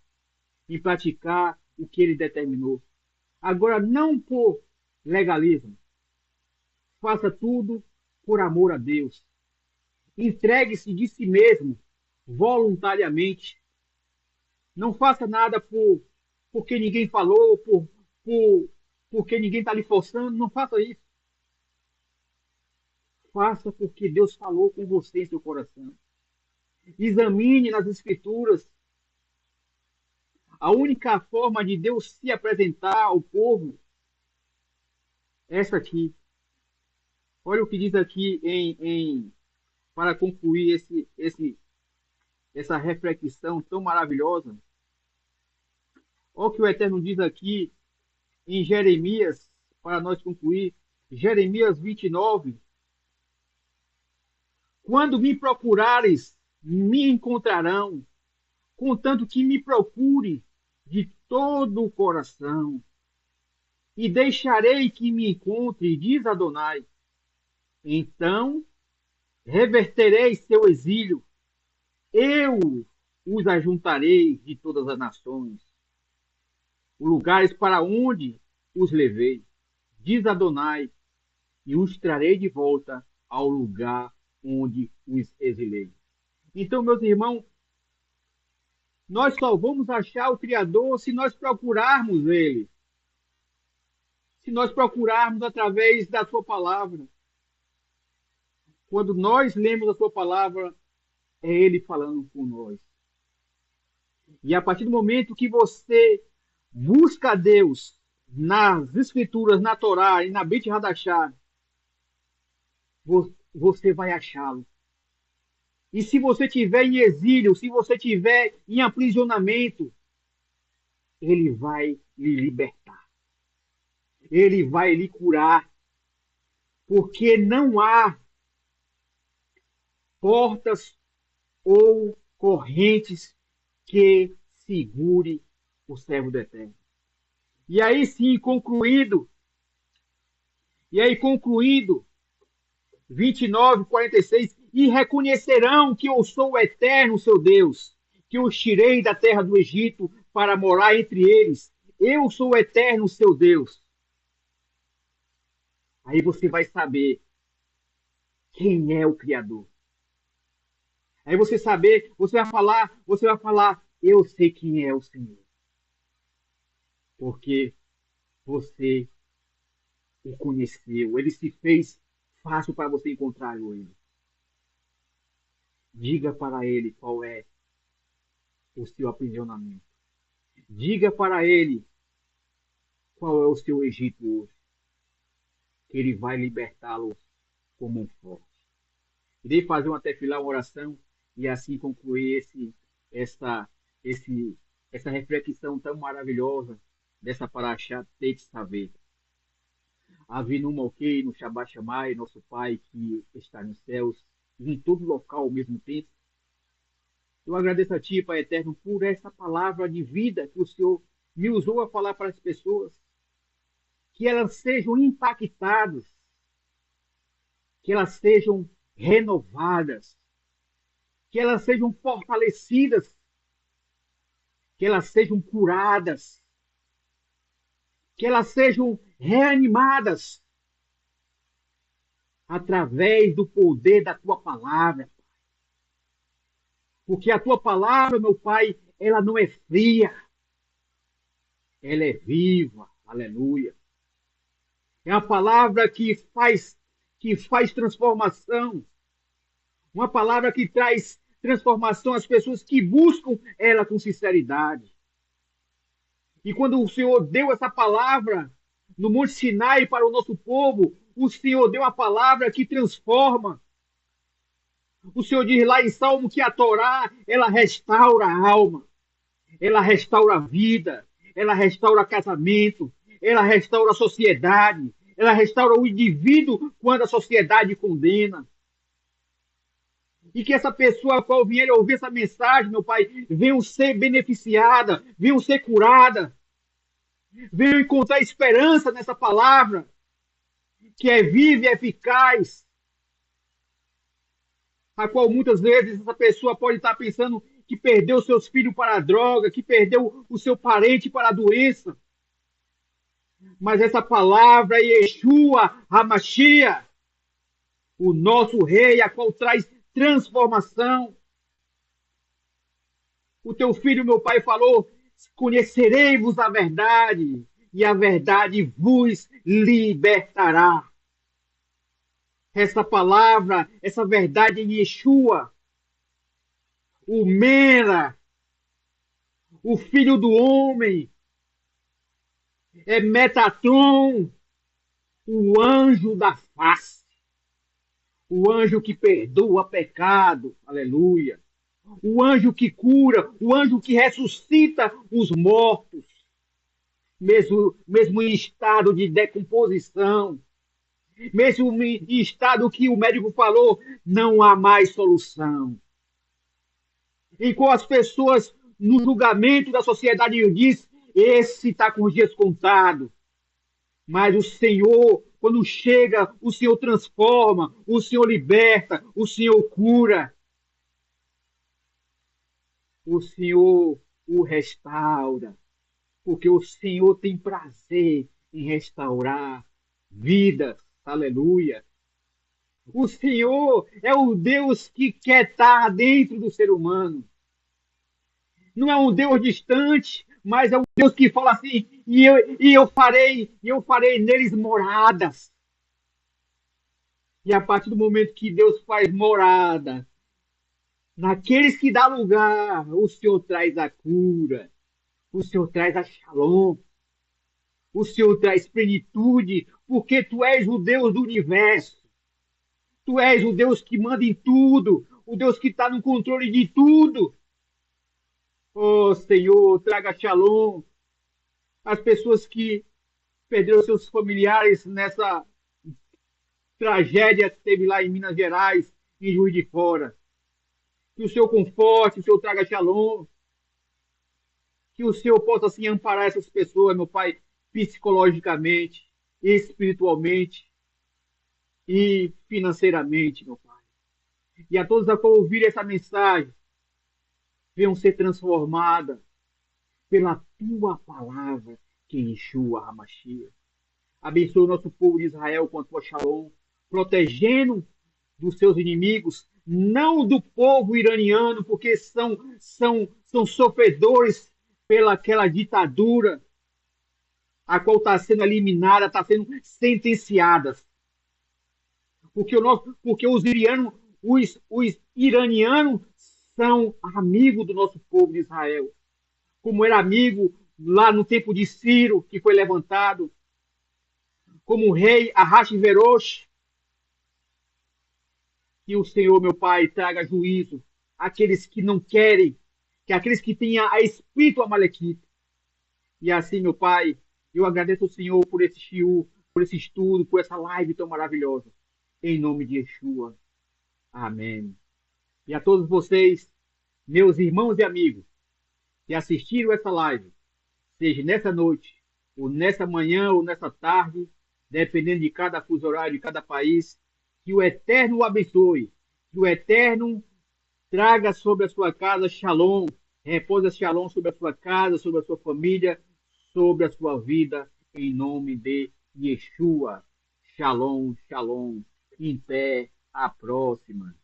de praticar o que ele determinou. Agora, não por legalismo. Faça tudo por amor a Deus. Entregue-se de si mesmo, voluntariamente. Não faça nada porque ninguém falou, porque ninguém está lhe forçando. Não faça isso. Faça porque Deus falou com você em seu coração. Examine nas Escrituras. A única forma de Deus se apresentar ao povo é essa aqui. Olha o que diz aqui para concluir essa reflexão tão maravilhosa. Olha o que o Eterno diz aqui em Jeremias, para nós concluir. Jeremias 29. Quando me procurares, me encontrarão, contanto que me procure de todo o coração. E deixarei que me encontre, diz Adonai. Então reverterei seu exílio. Eu os ajuntarei de todas as nações, lugares para onde os levei, diz Adonai, e os trarei de volta ao lugar onde os exilei. Então, meus irmãos, nós só vamos achar o Criador se nós procurarmos Ele, se nós procurarmos através da Sua palavra. Quando nós lemos a Sua palavra, é Ele falando com nós. E a partir do momento que você busca a Deus nas Escrituras, na Torá e na Brit Hadashah, você vai achá-lo. E se você estiver em exílio, se você estiver em aprisionamento, Ele vai lhe libertar. Ele vai lhe curar. Porque não há portas ou correntes que segure o servo do Eterno. E aí sim, concluindo, 29:46, e reconhecerão que eu sou o Eterno, seu Deus, que os tirei da terra do Egito para morar entre eles. Eu sou o Eterno, seu Deus. Aí você vai saber quem é o Criador. Aí você vai falar, eu sei quem é o Senhor. Porque você o conheceu, ele se fez fácil para você encontrar ele. Diga para ele qual é o seu aprisionamento. Diga para ele qual é o seu Egito hoje. Que ele vai libertá-lo como um forte. Irei fazer uma tefilá, uma oração, e assim concluir essa reflexão tão maravilhosa dessa paraxá Tetzaveh. Avinu Malkei, no Shabbat Shammai, nosso Pai que está nos céus, e em todo local ao mesmo tempo. Eu agradeço a Ti, Pai Eterno, por essa palavra de vida que o Senhor me usou a falar para as pessoas. Que elas sejam impactadas, que elas sejam renovadas, que elas sejam fortalecidas, que elas sejam curadas, que elas sejam reanimadas através do poder da tua palavra. Porque a tua palavra, meu Pai, ela não é fria, ela é viva. Aleluia. É a palavra que faz transformação. Uma palavra que traz transformação às pessoas que buscam ela com sinceridade. E quando o Senhor deu essa palavra no Monte Sinai para o nosso povo, o Senhor deu a palavra que transforma. O Senhor diz lá em Salmo que a Torá, ela restaura a alma, ela restaura a vida, ela restaura casamento, ela restaura a sociedade, ela restaura o indivíduo quando a sociedade condena. E que essa pessoa a qual vier ouvir essa mensagem, meu Pai, venham ser beneficiada, venham ser curada, venham encontrar esperança nessa palavra, que é viva e eficaz, a qual muitas vezes essa pessoa pode estar pensando que perdeu seus filhos para a droga, que perdeu o seu parente para a doença. Mas essa palavra, Yeshua HaMashiach, o nosso rei, a qual traz transformação. O teu filho, meu pai, falou: conhecereis-vos a verdade, e a verdade vos libertará. Essa palavra, essa verdade em Yeshua, o Mera, o filho do homem, é Metatron, o anjo da face, o anjo que perdoa pecado, aleluia, o anjo que cura, o anjo que ressuscita os mortos, mesmo em estado de decomposição, mesmo em estado que o médico falou, não há mais solução. Enquanto as pessoas, no julgamento da sociedade, diz, esse está com os dias contados. Mas o Senhor, quando chega, o Senhor transforma, o Senhor liberta, o Senhor cura. O Senhor o restaura, porque o Senhor tem prazer em restaurar vidas. Aleluia. O Senhor é o Deus que quer estar dentro do ser humano. Não é um Deus distante, mas é um Deus que fala assim, e eu farei neles moradas. E a partir do momento que Deus faz morada, naqueles que dá lugar, o Senhor traz a cura, o Senhor traz a shalom, o Senhor traz plenitude, porque tu és o Deus do universo. Tu és o Deus que manda em tudo, o Deus que está no controle de tudo. Oh, Senhor, traga shalom às pessoas que perderam seus familiares nessa tragédia que teve lá em Minas Gerais, em Juiz de Fora. Que o Senhor conforte, o Senhor traga shalom. Que o Senhor possa, assim, amparar essas pessoas, meu Pai, psicologicamente, espiritualmente e financeiramente, meu Pai. E a todos que ouvirem essa mensagem, venham ser transformadas pela tua palavra, que é Yeshua HaMashiach. Abençoe o nosso povo de Israel com a tua shalom, protegendo dos seus inimigos, não do povo iraniano, porque são sofredores pelaquela ditadura, a qual está sendo eliminada, está sendo sentenciada. Porque os iranianos são amigos do nosso povo de Israel, como era amigo lá no tempo de Ciro, que foi levantado, como o rei Ahasverosh. Que o Senhor, meu Pai, traga juízo àqueles que não querem, que aqueles que têm a espírito amalequita. E assim, meu Pai, eu agradeço ao Senhor por esse shiur, por esse estudo, por essa live tão maravilhosa. Em nome de Yeshua. Amém. E a todos vocês, meus irmãos e amigos, que assistiram essa live, seja nessa noite, ou nessa manhã, ou nessa tarde, dependendo de cada fuso horário, de cada país, que o Eterno o abençoe, que o Eterno traga sobre a sua casa shalom, repousa shalom sobre a sua casa, sobre a sua família, sobre a sua vida, em nome de Yeshua. Shalom, shalom. Em pé, a próxima.